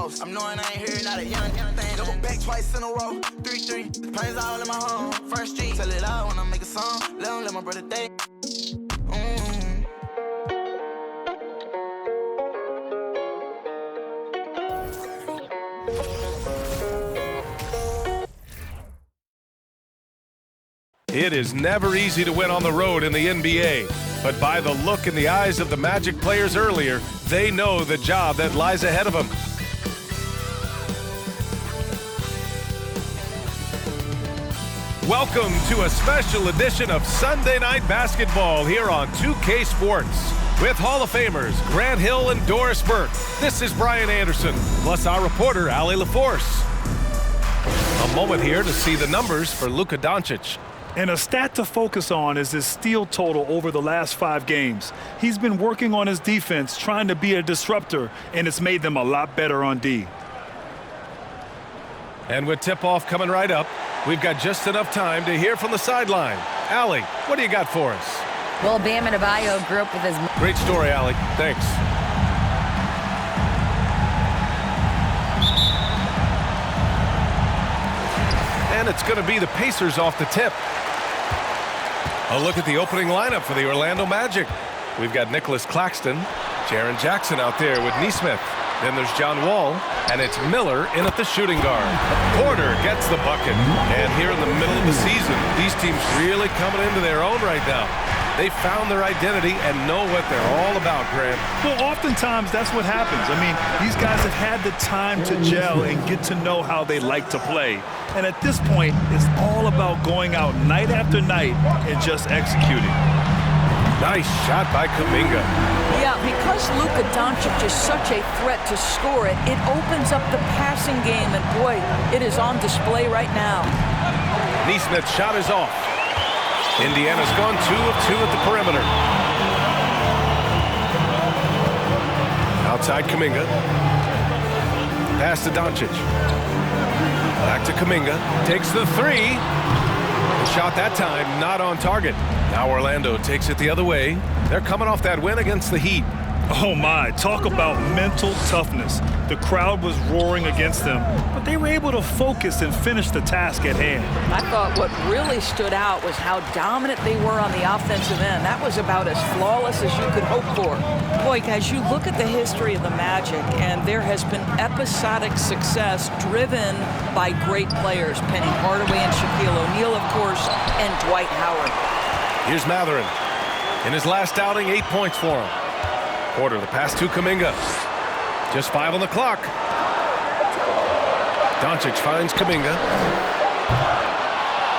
most. I'm knowing I ain't here, not a young thing. Double back twice in a row, 3-3. The planes all in my home, first street. Tell it all when I make a song. Let my brother think. It is never easy to win on the road in the NBA, but by the look in the eyes of the Magic players earlier, they know the job that lies ahead of them. Welcome to a special edition of Sunday Night Basketball here on 2K Sports with Hall of Famers Grant Hill and Doris Burke. This is Brian Anderson, plus our reporter, Allie LaForce. A moment here to see the numbers for Luka Doncic. And a stat to focus on is his steal total over the last 5 games. He's been working on his defense, trying to be a disruptor, and it's made them a lot better on D. And with tip-off coming right up, we've got just enough time to hear from the sideline. Allie, what do you got for us? Well, Bam Adebayo grew up with his... Great story, Allie. Thanks. And it's going to be the Pacers off the tip. A look at the opening lineup for the Orlando Magic. We've got Nicholas Claxton, Jaren Jackson out there with Nesmith. Then there's John Wall, and it's Miller in at the shooting guard. Porter gets the bucket. And here in the middle of the season, these teams really coming into their own right now. They found their identity and know what they're all about, Grant. Well, oftentimes that's what happens. I mean, these guys have had the time to gel and get to know how they like to play. And at this point, it's all about going out night after night and just executing. Nice shot by Kuminga. Yeah, because Luka Doncic is such a threat to score it, it opens up the passing game, and boy, it is on display right now. Nesmith's shot is off. Indiana's gone 2 of 2 at the perimeter. Outside Kuminga. Pass to Doncic. Back to Kuminga. Takes the 3. The shot that time not on target. Now Orlando takes it the other way. They're coming off that win against the Heat. Oh my, talk about mental toughness. The crowd was roaring against them, but they were able to focus and finish the task at hand. I thought what really stood out was how dominant they were on the offensive end. That was about as flawless as you could hope for. Boy, as you look at the history of the Magic, and there has been episodic success driven by great players. Penny Hardaway and Shaquille O'Neal, of course, and Dwight Howard. Here's Matherin. In his last outing, 8 points for him. Porter, the pass to Kuminga. Just 5 on the clock. Doncic finds Kuminga.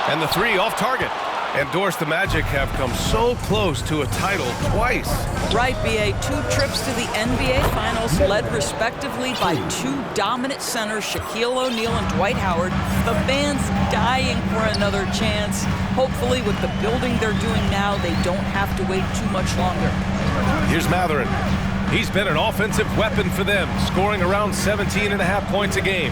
And the 3 off target. And Doris, the Magic have come so close to a title twice. Right, B.A. 2 trips to the NBA Finals, led respectively by 2 dominant centers, Shaquille O'Neal and Dwight Howard. The fans dying for another chance. Hopefully, with the building they're doing now, they don't have to wait too much longer. Here's Matherin. He's been an offensive weapon for them, scoring around 17.5 points a game.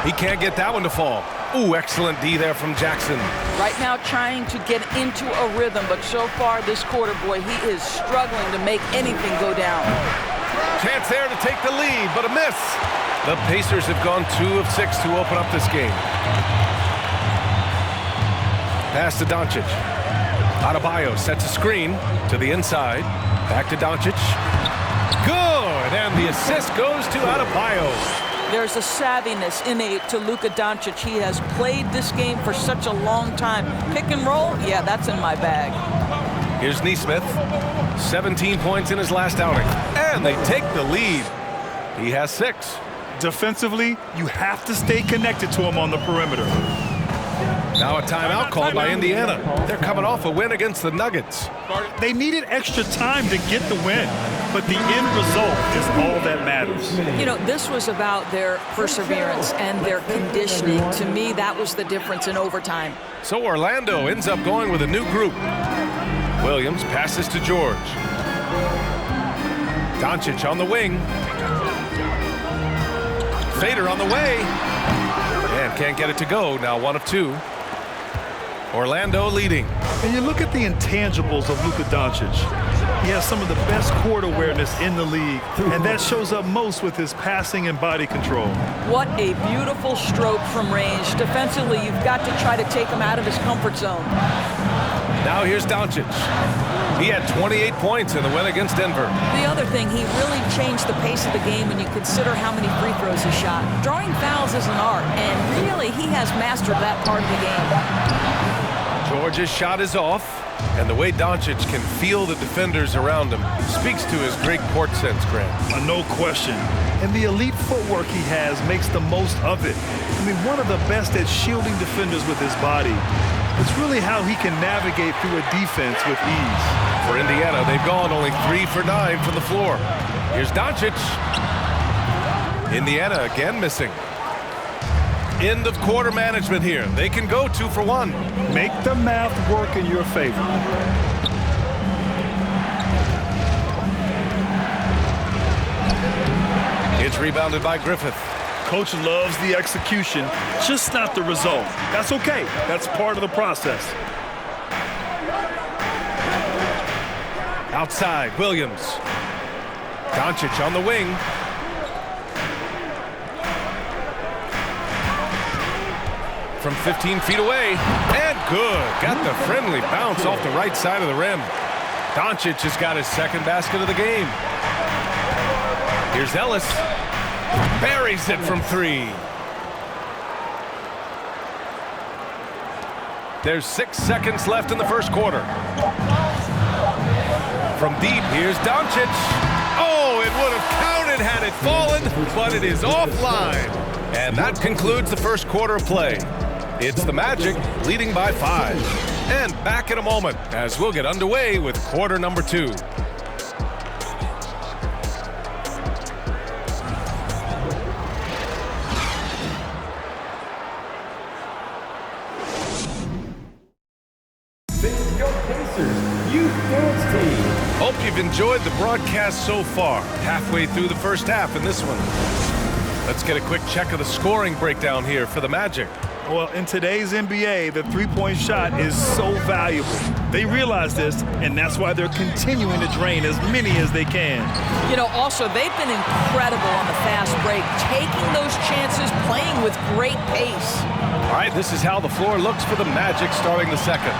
He can't get that one to fall. Ooh, excellent D there from Jackson. Right now trying to get into a rhythm, but so far this quarter, boy, he is struggling to make anything go down. Chance there to take the lead, but a miss. The Pacers have gone 2 of 6 to open up this game. Pass to Doncic. Adebayo sets a screen to the inside. Back to Doncic. Good, and the assist goes to Adebayo. There's a savviness innate to Luka Doncic. He has played this game for such a long time. Pick and roll, yeah, that's in my bag. Here's Nesmith. 17 points in his last outing. And they take the lead. He has 6. Defensively, you have to stay connected to him on the perimeter. Now a timeout called by Indiana. They're coming off a win against the Nuggets. They needed extra time to get the win, but the end result is all that matters. You know, this was about their perseverance and their conditioning. To me, that was the difference in overtime. So Orlando ends up going with a new group. Williams passes to George. Doncic on the wing. Fader on the way. And can't get it to go. Now 1 of 2. Orlando leading. And you look at the intangibles of Luka Doncic. He has some of the best court awareness in the league, and that shows up most with his passing and body control. What a beautiful stroke from range. Defensively, you've got to try to take him out of his comfort zone. Now here's Doncic. He had 28 points in the win against Denver. The other thing, he really changed the pace of the game when you consider how many free throws he shot. Drawing fouls is an art, and really he has mastered that part of the game. George's shot is off, and the way Doncic can feel the defenders around him speaks to his great court sense, Grant. No question. And the elite footwork he has makes the most of it. I mean, one of the best at shielding defenders with his body. It's really how he can navigate through a defense with ease. For Indiana, they've gone only 3 for 9 from the floor. Here's Doncic. Indiana again missing. End of quarter management here. They can go 2 for 1. Make the math work in your favor. It's rebounded by Griffith. Coach loves the execution, just not the result. That's okay. That's part of the process. Outside, Williams. Doncic on the wing. From 15 feet away, and good. Got the friendly bounce off the right side of the rim. Doncic has got his second basket of the game. Here's Ellis. Buries it from 3. There's 6 seconds left in the first quarter. From deep, here's Doncic. Oh, it would have counted had it fallen, but it is offline. And that concludes the first quarter of play. It's the Magic leading by 5. And back in a moment as we'll get underway with quarter number 2. Hope you've enjoyed the broadcast so far. Halfway through the first half in this one. Let's get a quick check of the scoring breakdown here for the Magic. Well, in today's NBA, the three-point shot is so valuable. They realize this, and that's why they're continuing to drain as many as they can. You know, also, they've been incredible on the fast break, taking those chances, playing with great pace. All right, this is how the floor looks for the Magic starting the second.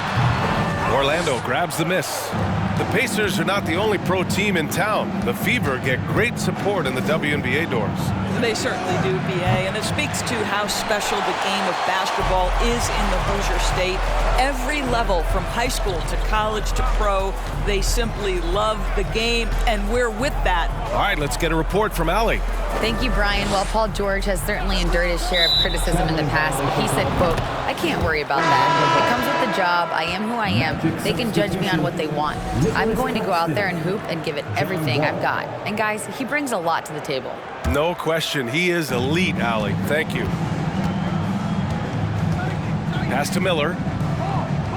Orlando grabs the miss. The Pacers are not the only pro team in town. The Fever get great support in the WNBA doors. They certainly do, B.A., and it speaks to how special the game of basketball is in the Hoosier State. Every level, from high school to college to pro, they simply love the game, and we're with that. All right, let's get a report from Allie. Thank you, Brian. Well, Paul George has certainly endured his share of criticism in the past, but he said, quote, "I can't worry about that. It comes with the job. I am who I am. They can judge me on what they want. I'm going to go out there and hoop and give it everything I've got." And guys, he brings a lot to the table. No question. He is elite, Allie. Thank you. Pass to Miller.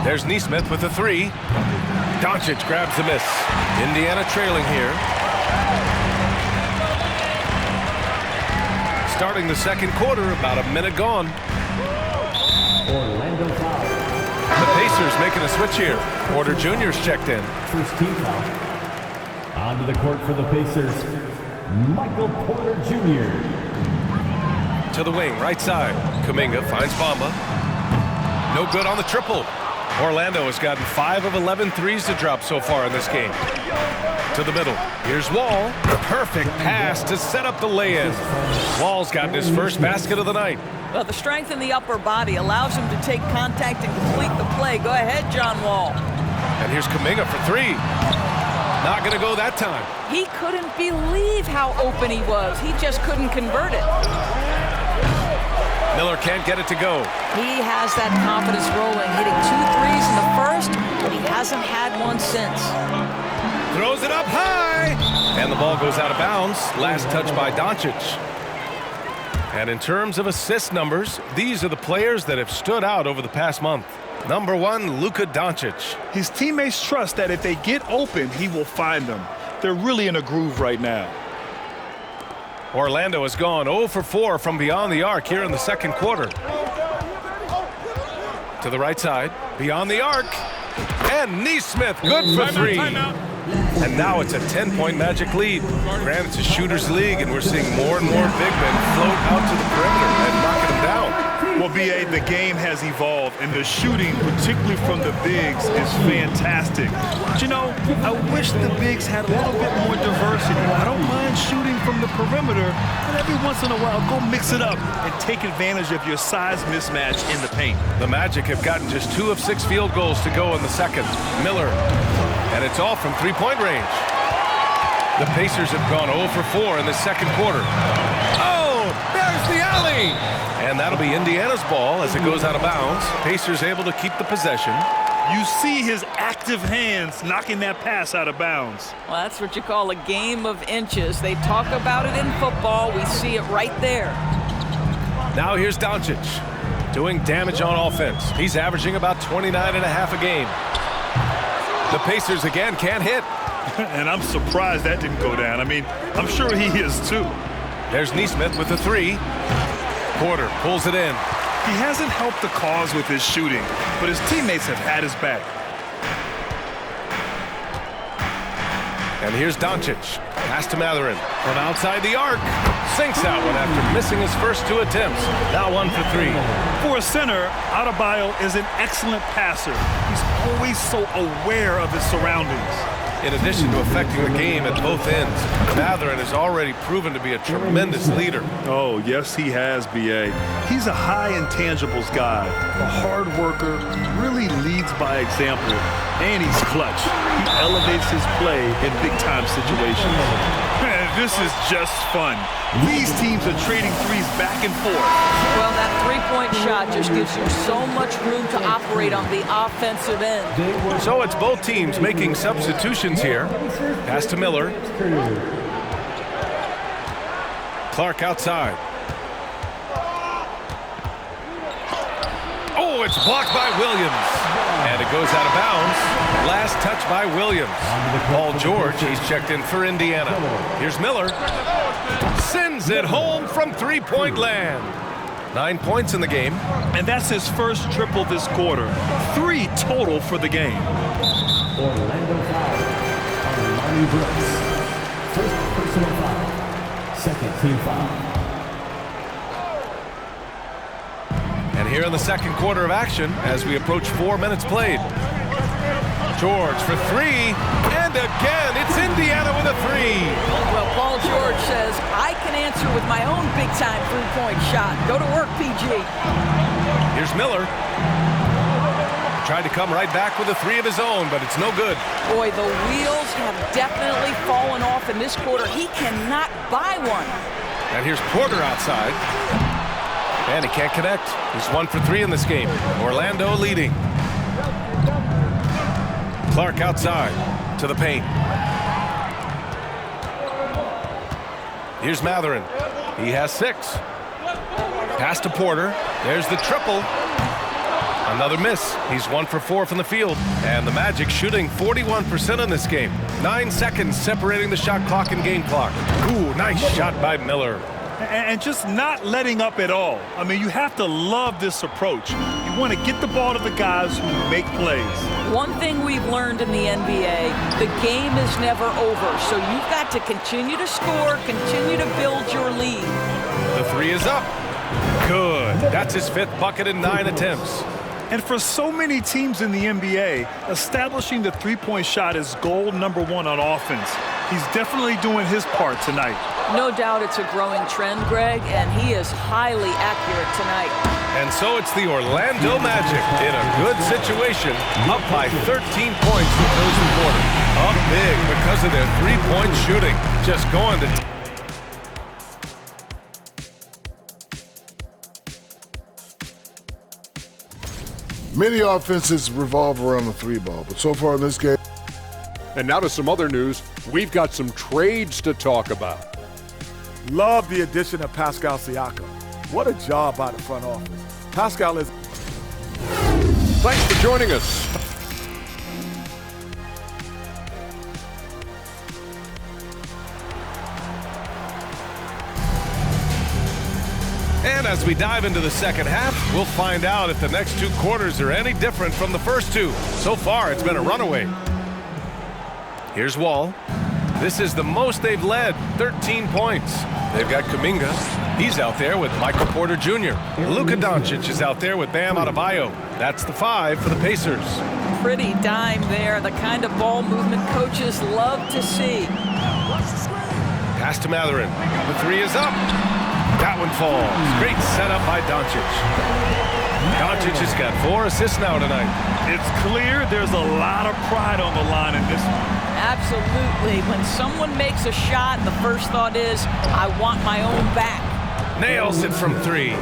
There's Neesmith with a 3. Doncic grabs the miss. Indiana trailing here. Starting the second quarter, about a minute gone. Orlando foul. The Pacers making a switch here. Porter Jr.'s checked in. First team foul. Onto the court for the Pacers, Michael Porter Jr. To the wing, right side. Kuminga finds Bamba. No good on the triple. Orlando has gotten 5 of 11 threes to drop so far in this game. To the middle. Here's Wall. Perfect pass to set up the lay-in. Wall's gotten his first basket of the night. Well, the strength in the upper body allows him to take contact and complete the play. Go ahead, John Wall. And here's Kuminga for 3. Not going to go that time. He couldn't believe how open he was. He just couldn't convert it. Miller can't get it to go. He has that confidence rolling, hitting 2 threes in the first, but he hasn't had one since. Throws it up high. And the ball goes out of bounds. Last touch by Doncic. And in terms of assist numbers, these are the players that have stood out over the past month. Number 1, Luka Doncic. His teammates trust that if they get open, he will find them. They're really in a groove right now. Orlando has gone 0 for 4 from beyond the arc here in the second quarter. To the right side, beyond the arc. And Neesmith, good for 3. And now it's a 10-point Magic lead. Granted, it's a shooter's league, and we're seeing more and more big men float out to the perimeter and knocking them down. Well, B.A., the game has evolved, and the shooting, particularly from the bigs, is fantastic. But, you know, I wish the bigs had a little bit more diversity. I don't mind shooting from the perimeter, but every once in a while, go mix it up and take advantage of your size mismatch in the paint. The Magic have gotten just 2 of 6 field goals to go in the second. Miller, and it's all from three-point range. The Pacers have gone 0 for 4 in the second quarter. Oh, there's the alley! And that'll be Indiana's ball as it goes out of bounds. Pacers able to keep the possession. You see his active hands knocking that pass out of bounds. Well, that's what you call a game of inches. They talk about it in football. We see it right there. Now here's Doncic doing damage on offense. He's averaging about 29.5 a game. The Pacers again can't hit. And I'm surprised that didn't go down. I mean, I'm sure he is too. There's Nesmith with the 3. Porter pulls it in. He hasn't helped the cause with his shooting, but his teammates have had his back. And here's Doncic. Pass to Matherin from outside the arc. Sinks that one after missing his first 2 attempts. Now 1 for 3. For a center, Adebayo is an excellent passer. He's always so aware of his surroundings. In addition to affecting the game at both ends, Matherin has already proven to be a tremendous leader. Oh, yes, he has, B.A. He's a high intangibles guy, a hard worker, really leads by example, and he's clutch. He elevates his play in big-time situations. Man, this is just fun. These teams are trading threes back and forth. Well, that three-point shot just gives you so much room to operate on the offensive end. So it's both teams making substitutions here. Pass to Miller. Clark outside. Oh, it's blocked by Williams. And it goes out of bounds. Last touch by Williams. Paul George, he's checked in for Indiana. Here's Miller. Sends it home from three-point land. 9 points in the game. And that's his first triple this quarter. 3 total for the game. Orlando foul on Lonnie Brooks. First personal foul. Second team foul. And here in the second quarter of action, as we approach 4 minutes played. George for 3, and again, it's Indiana with a 3. Well, Paul George says, I can answer with my own big-time three-point shot. Go to work, PG. Here's Miller. Tried to come right back with a 3 of his own, but it's no good. Boy, the wheels have definitely fallen off in this quarter. He cannot buy one. And here's Porter outside. And he can't connect. He's 1 for 3 in this game. Orlando leading. Clark outside to the paint. Here's Matherin. He has 6. Pass to Porter. There's the triple. Another miss. He's 1 for 4 from the field. And the Magic shooting 41% in this game. 9 seconds separating the shot clock and game clock. Ooh, nice shot by Miller. And just not letting up at all. I mean, you have to love this approach. You want to get the ball to the guys who make plays. One thing we've learned in the NBA, the game is never over. So you've got to continue to score, continue to build your lead. The 3 is up. Good. That's his 5th bucket in 9 attempts. And for so many teams in the NBA, establishing the three-point shot is goal number 1 on offense. He's definitely doing his part tonight. No doubt it's a growing trend, Greg, and he is highly accurate tonight. And so it's the Orlando Magic in a good situation, up by 13 points to close the quarter. Up big because of their three-point shooting. Just going to... Many offenses revolve around the 3 ball, but so far in this game. And now to some other news. We've got some trades to talk about. Love the addition of Pascal Siakam. What a job by the front office. Pascal is... Thanks for joining us. And as we dive into the second half, we'll find out if the next 2 quarters are any different from the first 2. So far, it's been a runaway. Here's Wall. This is the most they've led, 13 points. They've got Kuminga. He's out there with Michael Porter Jr. Luka Doncic is out there with Bam Adebayo. That's the 5 for the Pacers. Pretty dime there, the kind of ball movement coaches love to see. Pass to Mathurin. The 3 is up. That one falls. Great setup by Doncic. Doncic has got 4 assists now tonight. It's clear there's a lot of pride on the line in this one. Absolutely. When someone makes a shot, the first thought is, I want my own back. Nails it from 3.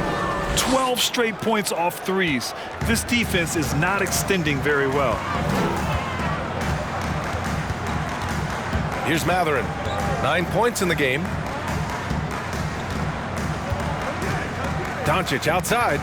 12 straight points off threes. This defense is not extending very well. Here's Mathurin. 9 points in the game. Doncic outside.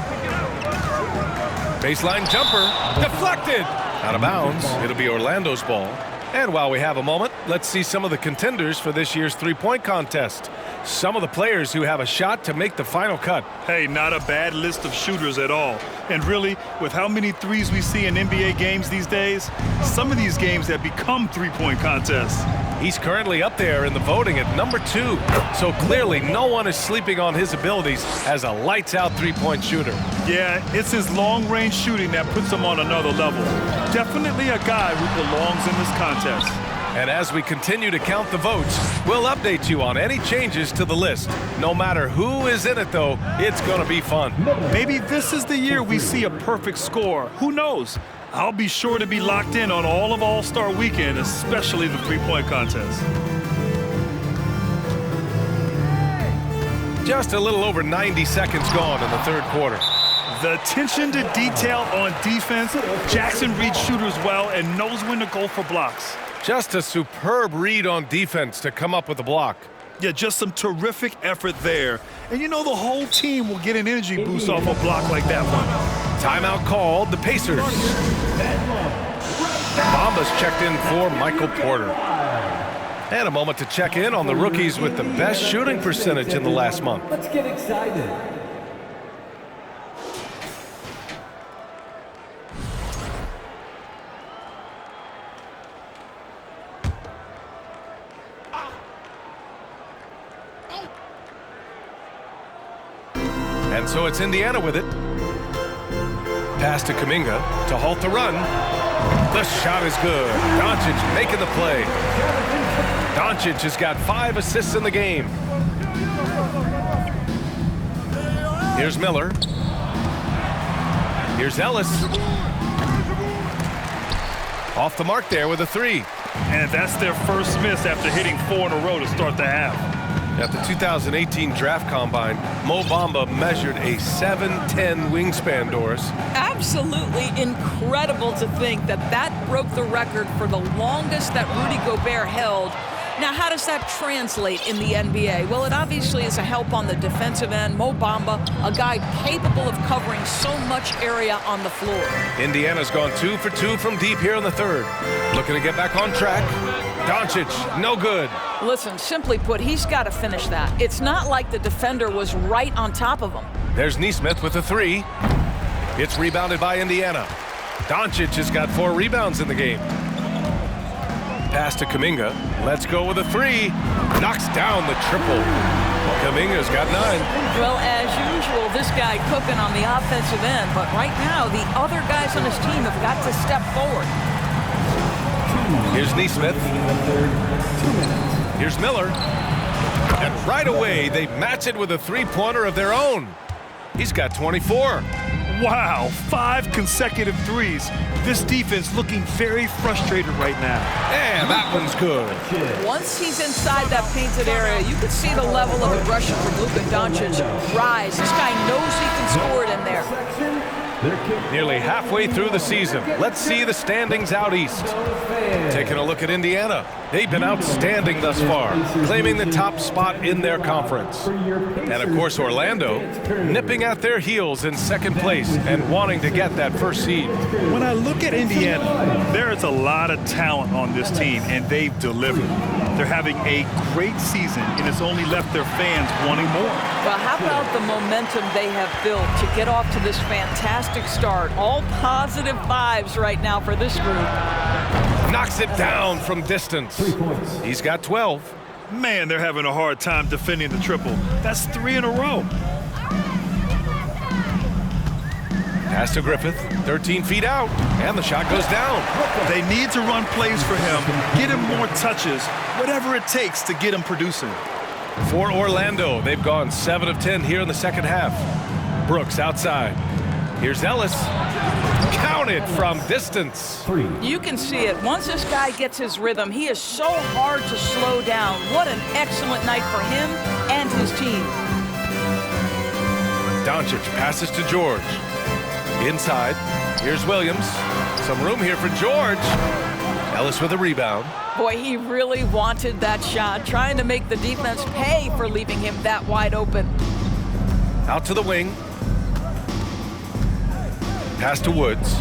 Baseline jumper. Deflected. Out of bounds. It'll be Orlando's ball. And while we have a moment, let's see some of the contenders for this year's three-point contest. Some of the players who have a shot to make the final cut. Hey, not a bad list of shooters at all. And really, with how many threes we see in NBA games these days, some of these games have become three-point contests. He's currently up there in the voting at number 2. So clearly, no one is sleeping on his abilities as a lights-out three-point shooter. Yeah, it's his long-range shooting that puts him on another level. Definitely a guy who belongs in this contest. And as we continue to count the votes, we'll update you on any changes to the list. No matter who is in it, though, it's going to be fun. Maybe this is the year we see a perfect score. Who knows? I'll be sure to be locked in on all of All-Star Weekend, especially the three-point contest. Just a little over 90 seconds gone in the third quarter. The attention to detail on defense. Jackson reads shooters well and knows when to go for blocks. Just a superb read on defense to come up with the block. Yeah, just some terrific effort there. And you know the whole team will get an energy boost off a block like that one. Timeout called, the Pacers. Bamba's checked in for Michael Porter. And a moment to check in on the rookies with the best shooting percentage in the last month. Let's get excited. And so it's Indiana with it. Pass to Kuminga to halt the run. The shot is good. Doncic making the play. Doncic has got 5 assists in the game. Here's Miller. Here's Ellis. Off the mark there with a 3. And that's their first miss after hitting 4 in a row to start the half. At the 2018 Draft Combine, Mo Bamba measured a 7'10" wingspan, Doris. Absolutely incredible to think that that broke the record for the longest that Rudy Gobert held. Now, how does that translate in the NBA? Well, it obviously is a help on the defensive end. Mo Bamba, a guy capable of covering so much area on the floor. Indiana's gone 2 for 2 from deep here in the third. Looking to get back on track. Doncic, no good. Listen, simply put, he's got to finish that. It's not like the defender was right on top of him. There's Nesmith with a 3. It's rebounded by Indiana. Doncic has got 4 rebounds in the game. Pass to Kuminga. Let's go with a 3. Knocks down the triple. Kuminga's got 9. Well, as usual, this guy cooking on the offensive end. But right now, the other guys on his team have got to step forward. Here's Nesmith. Here's Miller. And right away, they match it with a three-pointer of their own. He's got 24. Wow, 5 consecutive threes. This defense looking very frustrated right now. And that one's good. Once he's inside that painted area, you could see the level of aggression from Luka Doncic rise. This guy knows he can score it in there. Nearly halfway through the season. Let's see the standings out east. Taking a look at Indiana. They've been outstanding thus far, claiming the top spot in their conference. And of course, Orlando, nipping at their heels in second place and wanting to get that first seed. When I look at Indiana, there is a lot of talent on this team, and they've delivered. They're having a great season, and it's only left their fans wanting more. Well, how about the momentum they have built to get off to this fantastic start? All positive vibes right now for this group. knocks it down from distance. 3 points. He's got 12. Man, they're having a hard time defending the triple. That's 3 in a row. Pass to Griffith, 13 feet out, and the shot goes down. They need to run plays for him, get him more touches, whatever it takes to get him producing. For Orlando, they've gone 7 of 10 here in the second half. Brooks outside. Here's Ellis. Counted from distance. 3. You can see it. Once this guy gets his rhythm, he is so hard to slow down. What an excellent night for him and his team. Doncic passes to George. Inside, here's Williams. Some room here for George. Ellis with a rebound. Boy, he really wanted that shot, trying to make the defense pay for leaving him that wide open. Out to the wing. Pass to Woods.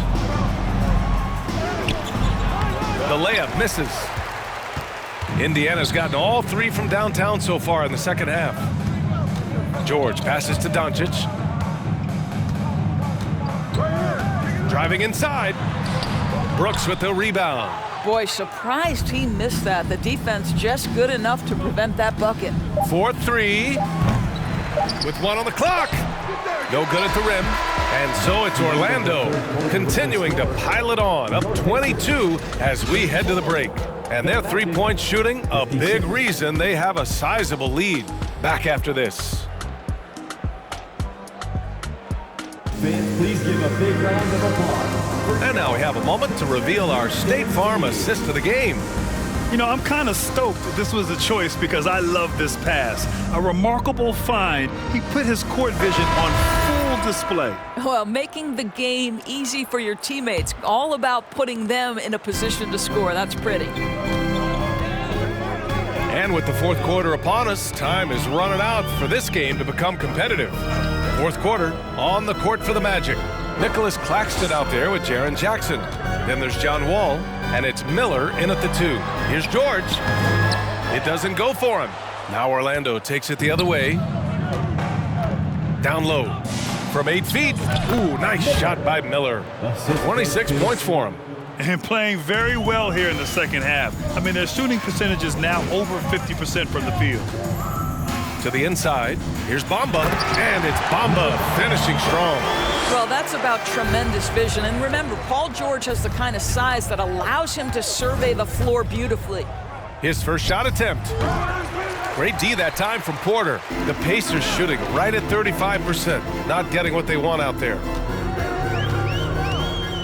The layup misses. Indiana's gotten all 3 from downtown so far in the second half. George passes to Doncic. Driving inside. Brooks with the rebound. Boy, surprised he missed that. The defense just good enough to prevent that bucket. 4-3 with 1 on the clock. No good at the rim. And so it's Orlando continuing to pile it on, up 22 as we head to the break. And their three-point shooting, a big reason they have a sizable lead. Back after this. Fans, please give a big round of applause. And now we have a moment to reveal our State Farm assist of the game. You know, I'm kind of stoked this was a choice because I love this pass. A remarkable find. He put his court vision on full display. Well, making the game easy for your teammates. All about putting them in a position to score. That's pretty. And with the fourth quarter upon us, time is running out for this game to become competitive. Fourth quarter, on the court for the Magic. Nicholas Claxton out there with Jaren Jackson. Then there's John Wall, and it's Miller in at the 2. Here's George. It doesn't go for him. Now Orlando takes it the other way. Down low from 8 feet. Ooh, nice shot by Miller. 26 points for him. And playing very well here in the second half. I mean, their shooting percentage is now over 50% from the field. To the inside, here's Bamba, and it's Bamba finishing strong. Well, that's about tremendous vision. And remember, Paul George has the kind of size that allows him to survey the floor beautifully. His first shot attempt. Great D that time from Porter. The Pacers shooting right at 35%, not getting what they want out there.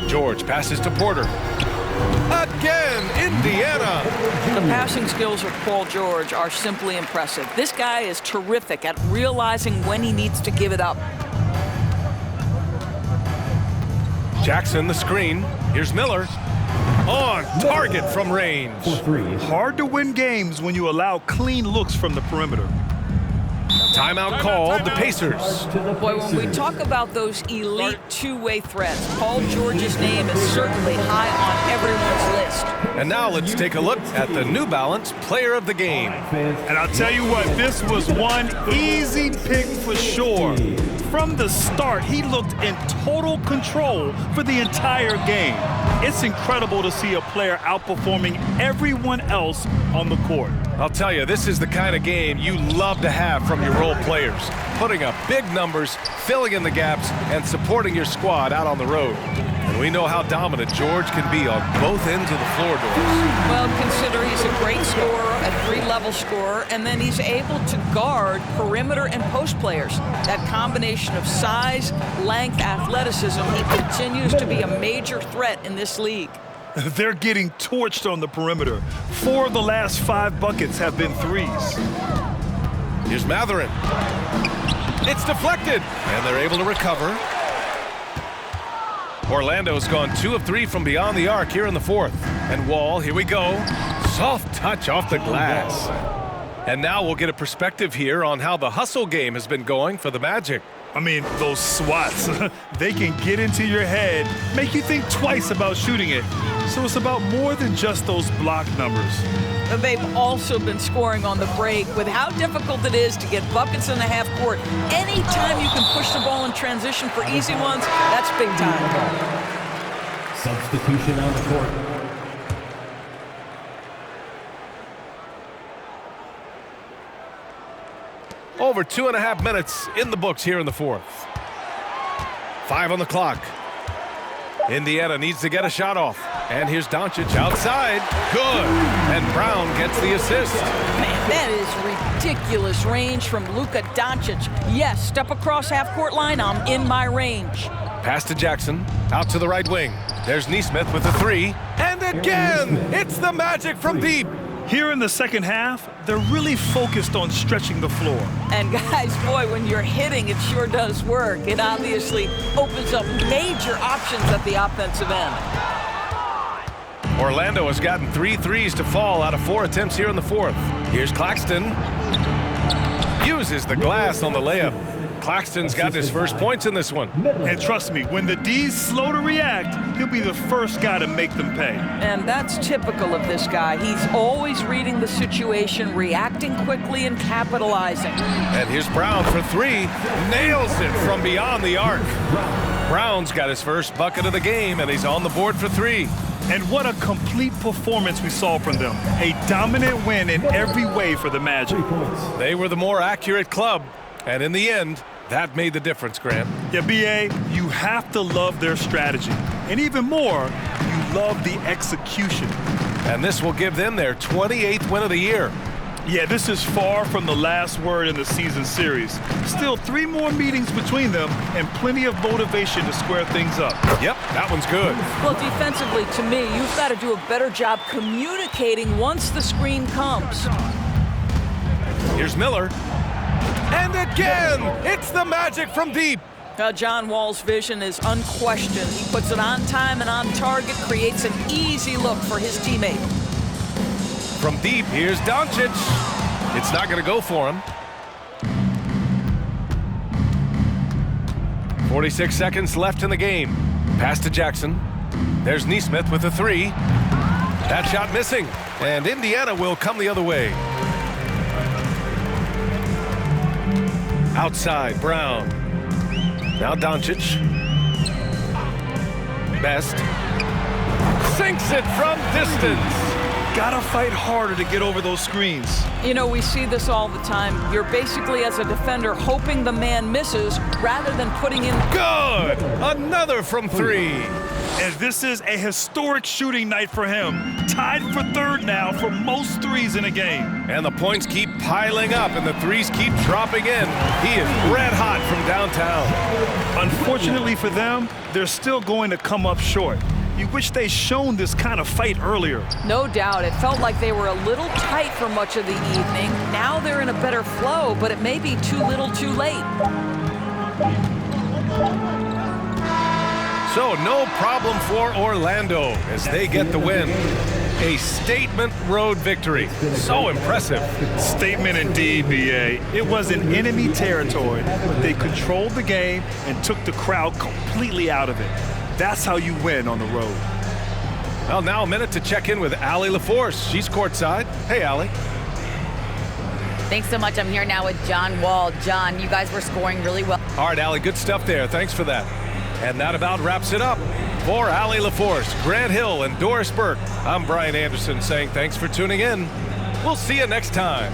George passes to Porter. Again, Indiana. The passing skills of Paul George are simply impressive. This guy is terrific at realizing when he needs to give it up. Jackson, the screen. Here's Miller. On target from range. 4-3. Hard to win games when you allow clean looks from the perimeter. Timeout called, the Pacers. Boy, when we talk about those elite two-way threats, Paul George's name is certainly high on everyone's list. And now let's take a look at the New Balance Player of the Game. And I'll tell you what, this was one easy pick for sure. From the start, he looked in total control for the entire game. It's incredible to see a player outperforming everyone else on the court. I'll tell you, this is the kind of game you love to have from your role players. Putting up big numbers, filling in the gaps, and supporting your squad out on the road. And we know how dominant George can be on both ends of the floor, Doris. Well, consider he's a great scorer, a three-level scorer, and then he's able to guard perimeter and post players. That combination of size, length, athleticism, he continues to be a major threat in this league. They're getting torched on the perimeter. 4 of the last 5 buckets have been threes. Here's Matherin. It's deflected, and they're able to recover. Orlando's gone 2 of 3 from beyond the arc here in the fourth. And Wall, here we go. Soft touch off the glass. And now we'll get a perspective here on how the hustle game has been going for the Magic. I mean, those swats, they can get into your head, make you think twice about shooting it. So it's about more than just those block numbers. They've also been scoring on the break. With how difficult it is to get buckets in the half court, anytime you can push the ball in transition for easy ones, that's big time. Substitution on the court. Over 2.5 minutes in the books here in the fourth. 5 on the clock. Indiana needs to get a shot off. And here's Doncic outside. Good. And Brown gets the assist. Man, that is ridiculous range from Luka Doncic. Yes, step across half-court line, I'm in my range. Pass to Jackson. Out to the right wing. There's Nesmith with the 3. And again, it's the Magic from deep. Here in the second half, they're really focused on stretching the floor. And guys, boy, when you're hitting, it sure does work. It obviously opens up major options at the offensive end. Orlando has gotten 3 threes to fall out of 4 attempts here in the fourth. Here's Claxton. Uses the glass on the layup. Claxton's got his first points in this one. And trust me, when the D's slow to react, he'll be the first guy to make them pay. And that's typical of this guy. He's always reading the situation, reacting quickly, and capitalizing. And here's Brown for 3. Nails it from beyond the arc. Brown's got his first bucket of the game, and he's on the board for 3. And what a complete performance we saw from them. A dominant win in every way for the Magic. They were the more accurate club, and in the end, that made the difference, Grant. Yeah, B.A., you have to love their strategy. And even more, you love the execution. And this will give them their 28th win of the year. Yeah, this is far from the last word in the season series. Still 3 more meetings between them and plenty of motivation to square things up. Yep, that one's good. Well, defensively, to me, you've got to do a better job communicating once the screen comes. Here's Miller. And again, it's the Magic from deep. John Wall's vision is unquestioned. He puts it on time and on target, creates an easy look for his teammate. From deep, here's Doncic. It's not going to go for him. 46 seconds left in the game. Pass to Jackson. There's Nesmith with a 3. That shot missing. And Indiana will come the other way. Outside, Brown. Now Doncic. Best. Sinks it from distance. Gotta fight harder to get over those screens. You know, we see this all the time. You're basically, as a defender, hoping the man misses rather than putting in... Good! Another from 3. And this is a historic shooting night for him. Tied for 3rd now for most 3s in a game. And the points keep piling up and the 3s keep dropping in. He is red hot from downtown. Unfortunately for them, they're still going to come up short. You wish they'd shown this kind of fight earlier. No doubt. It felt like they were a little tight for much of the evening. Now they're in a better flow, but it may be too little too late. So no problem for Orlando as they get the win. A statement road victory. So impressive. Statement indeed, B.A. It was in enemy territory, but they controlled the game and took the crowd completely out of it. That's how you win on the road. Well, now a minute to check in with Allie LaForce. She's courtside. Hey, Allie. Thanks so much. I'm here now with John Wall. John, you guys were scoring really well. All right, Allie, good stuff there. Thanks for that. And that about wraps it up. For Allie LaForce, Grant Hill, and Doris Burke, I'm Brian Anderson saying thanks for tuning in. We'll see you next time.